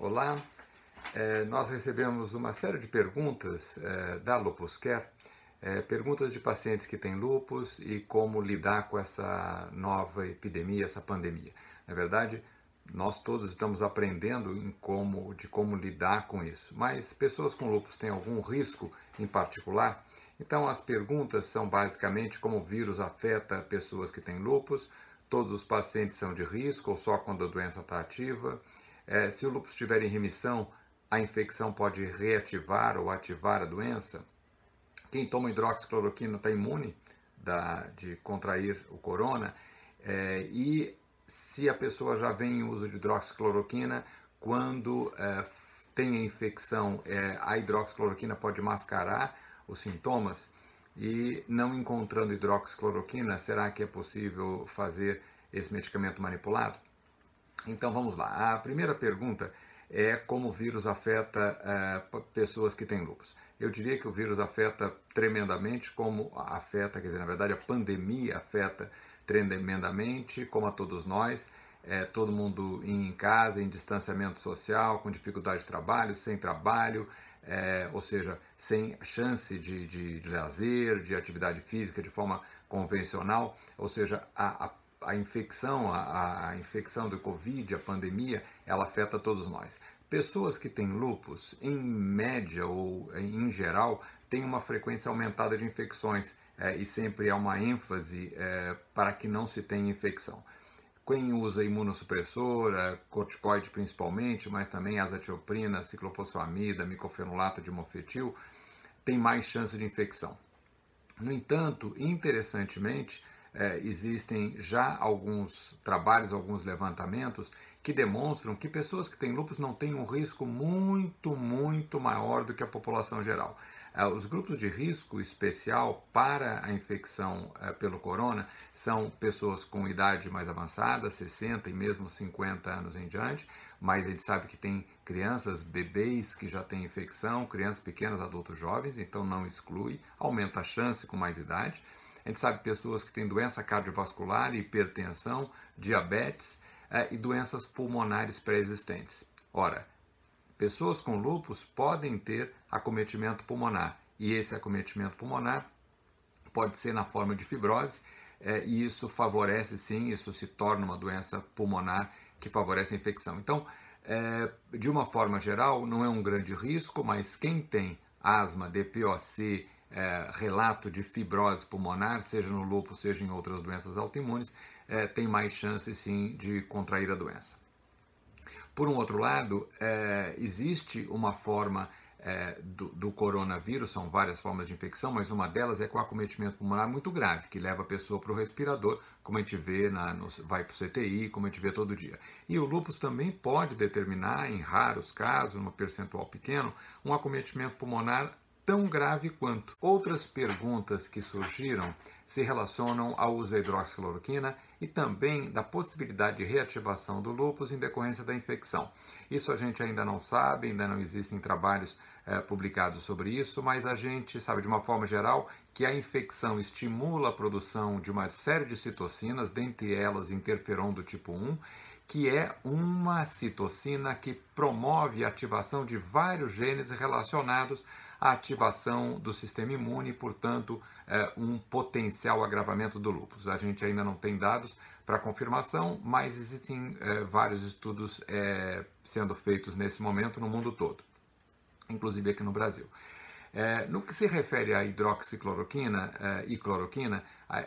Olá, nós recebemos uma série de perguntas da Lupus Care, perguntas de pacientes que têm lupus e como lidar com essa nova epidemia, essa pandemia. Na verdade, nós todos estamos aprendendo de como lidar com isso, mas pessoas com lupus têm algum risco em particular? Então as perguntas são basicamente como o vírus afeta pessoas que têm lupus, todos os pacientes são de risco ou só quando a doença está ativa, se o lúpus estiver em remissão, a infecção pode reativar ou ativar a doença. Quem toma hidroxicloroquina está imune de contrair o corona. E se a pessoa já vem em uso de hidroxicloroquina, quando tem a infecção, a hidroxicloroquina pode mascarar os sintomas. E não encontrando hidroxicloroquina, será que é possível fazer esse medicamento manipulado? Então vamos lá. A primeira pergunta é como o vírus afeta pessoas que têm lupus. Eu diria que o vírus afeta tremendamente, como afeta, quer dizer, na verdade a pandemia afeta tremendamente, como a todos nós, todo mundo em casa, em distanciamento social, com dificuldade de trabalho, sem trabalho, ou seja, sem chance de lazer, de atividade física de forma convencional, ou seja, a infecção do Covid, a pandemia, ela afeta todos nós. Pessoas que têm lupus, em média ou em geral, têm uma frequência aumentada de infecções e sempre há uma ênfase para que não se tenha infecção. Quem usa imunossupressora, corticoide principalmente, mas também azatioprina, ciclofosfamida, micofenolato de mofetil, tem mais chance de infecção. No entanto, interessantemente, existem já alguns trabalhos, alguns levantamentos que demonstram que pessoas que têm lupus não têm um risco muito maior do que a população geral. Os grupos de risco especial para a infecção pelo corona são pessoas com idade mais avançada, 60 e mesmo 50 anos em diante, mas a gente sabe que tem crianças, bebês que já têm infecção, crianças pequenas, adultos jovens, então não exclui, aumenta a chance com mais idade. A gente sabe pessoas que têm doença cardiovascular, hipertensão, diabetes e doenças pulmonares pré-existentes. Ora, pessoas com lupus podem ter acometimento pulmonar e esse acometimento pulmonar pode ser na forma de fibrose e isso favorece sim, isso se torna uma doença pulmonar que favorece a infecção. Então, de uma forma geral, não é um grande risco, mas quem tem asma, DPOC, relato de fibrose pulmonar, seja no lúpus, seja em outras doenças autoimunes, tem mais chance sim de contrair a doença. Por um outro lado, existe uma forma do coronavírus, são várias formas de infecção, mas uma delas é com acometimento pulmonar muito grave, que leva a pessoa para o respirador, como a gente vê, vai para o CTI, como a gente vê todo dia. E o lúpus também pode determinar, em raros casos, num percentual pequeno, um acometimento pulmonar tão grave quanto. Outras perguntas que surgiram se relacionam ao uso da hidroxicloroquina e também da possibilidade de reativação do lúpus em decorrência da infecção. Isso a gente ainda não sabe, ainda não existem trabalhos publicados sobre isso, mas a gente sabe de uma forma geral que a infecção estimula a produção de uma série de citocinas, dentre elas interferon do tipo 1, que é uma citocina que promove a ativação de vários genes relacionados à ativação do sistema imune e, portanto, um potencial agravamento do lúpus. A gente ainda não tem dados para confirmação, mas existem vários estudos sendo feitos nesse momento no mundo todo, inclusive aqui no Brasil. No que se refere à hidroxicloroquina e cloroquina, a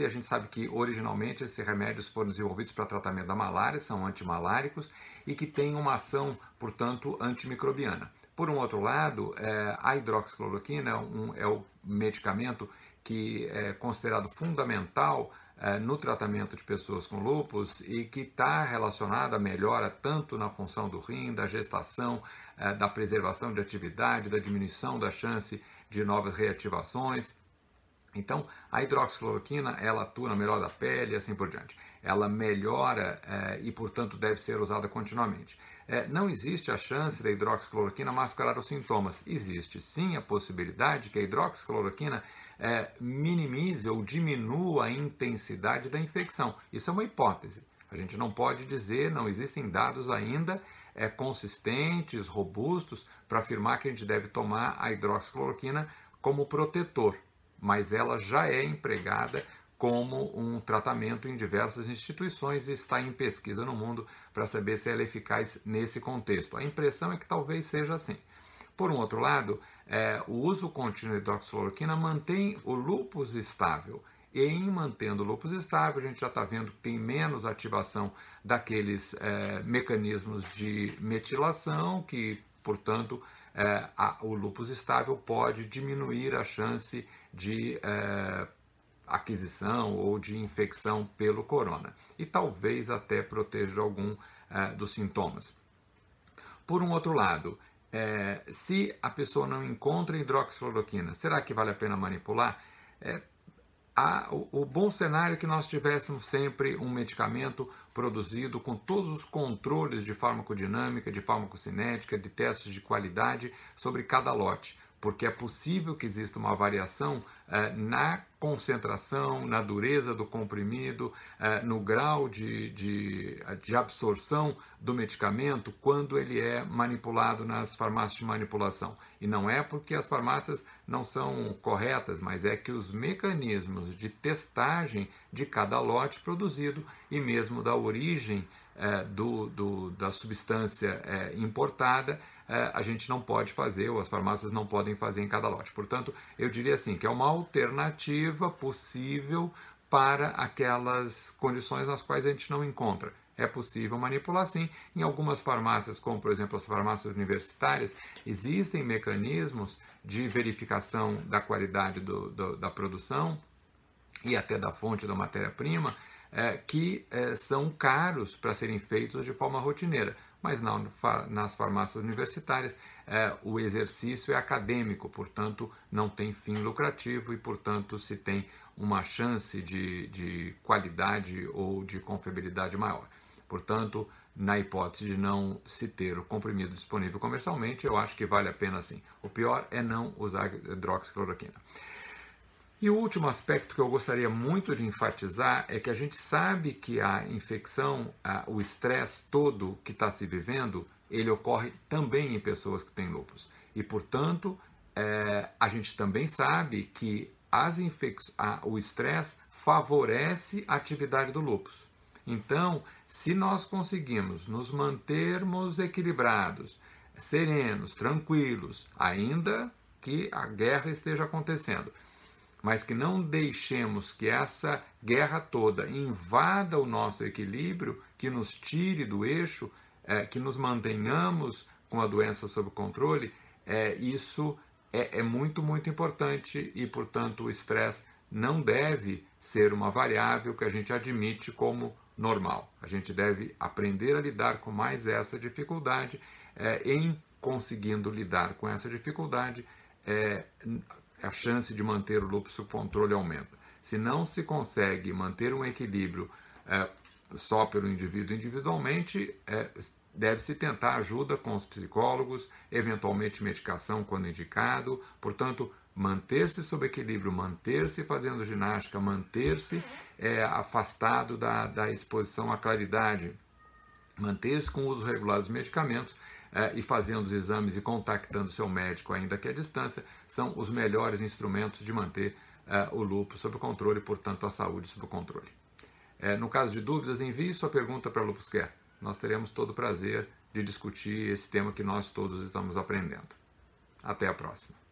gente sabe que originalmente esses remédios foram desenvolvidos para tratamento da malária, são antimaláricos e que têm uma ação, portanto, antimicrobiana. Por um outro lado, a hidroxicloroquina é o medicamento que é considerado fundamental no tratamento de pessoas com lúpus e que está relacionado à melhora tanto na função do rim, da gestação, da preservação de atividade, da diminuição da chance de novas reativações. Então, a hidroxicloroquina, ela atua na melhora da pele e assim por diante. Ela melhora e, portanto, deve ser usada continuamente. Não existe a chance da hidroxicloroquina mascarar os sintomas. Existe sim a possibilidade que a hidroxicloroquina minimize ou diminua a intensidade da infecção. Isso é uma hipótese. A gente não pode dizer, não existem dados ainda consistentes, robustos, para afirmar que a gente deve tomar a hidroxicloroquina como protetor, mas ela já é empregada como um tratamento em diversas instituições e está em pesquisa no mundo para saber se ela é eficaz nesse contexto. A impressão é que talvez seja assim. Por um outro lado, o uso contínuo de hidroxicloroquina mantém o lúpus estável. E em mantendo o lúpus estável, a gente já está vendo que tem menos ativação daqueles mecanismos de metilação, que, portanto, o lúpus estável pode diminuir a chance de aquisição ou de infecção pelo corona. E talvez até proteja algum dos sintomas. Por um outro lado, se a pessoa não encontra hidroxicloroquina, será que vale a pena manipular? O bom cenário é que nós tivéssemos sempre um medicamento produzido com todos os controles de farmacodinâmica, de farmacocinética, de testes de qualidade sobre cada lote, porque é possível que exista uma variação na concentração, na dureza do comprimido, no grau de absorção do medicamento quando ele é manipulado nas farmácias de manipulação. E não é porque as farmácias não são corretas, mas é que os mecanismos de testagem de cada lote produzido e mesmo da origem da substância importada, a gente não pode fazer, ou as farmácias não podem fazer em cada lote. Portanto, eu diria assim, que é uma alternativa possível para aquelas condições nas quais a gente não encontra. É possível manipular sim. Em algumas farmácias, como por exemplo as farmácias universitárias, existem mecanismos de verificação da qualidade da produção e até da fonte da matéria-prima, que são caros para serem feitos de forma rotineira. Mas não, nas farmácias universitárias o exercício é acadêmico, portanto não tem fim lucrativo e, portanto, se tem uma chance de qualidade ou de confiabilidade maior. Portanto, na hipótese de não se ter o comprimido disponível comercialmente, eu acho que vale a pena sim. O pior é não usar hidroxicloroquina. E o último aspecto que eu gostaria muito de enfatizar é que a gente sabe que a infecção, o estresse todo que está se vivendo, ele ocorre também em pessoas que têm lúpus. E, portanto, a gente também sabe que o estresse favorece a atividade do lúpus. Então, se nós conseguimos nos mantermos equilibrados, serenos, tranquilos, ainda que a guerra esteja acontecendo, mas que não deixemos que essa guerra toda invada o nosso equilíbrio, que nos tire do eixo, que nos mantenhamos com a doença sob controle, isso é muito, muito importante e, portanto, o estresse não deve ser uma variável que a gente admite como normal. A gente deve aprender a lidar com mais essa dificuldade. Em conseguindo lidar com essa dificuldade, a chance de manter o lúpus sob controle aumenta. Se não se consegue manter um equilíbrio só pelo indivíduo individualmente, deve-se tentar ajuda com os psicólogos, eventualmente medicação quando indicado. Portanto, manter-se sob equilíbrio, manter-se fazendo ginástica, manter-se afastado da exposição à claridade, manter-se com o uso regular dos medicamentos e fazendo os exames e contactando seu médico, ainda que à distância, são os melhores instrumentos de manter o lúpus sob controle e, portanto, a saúde sob controle. No caso de dúvidas, envie sua pergunta para a Lupus Care. Nós teremos todo o prazer de discutir esse tema que nós todos estamos aprendendo. Até a próxima.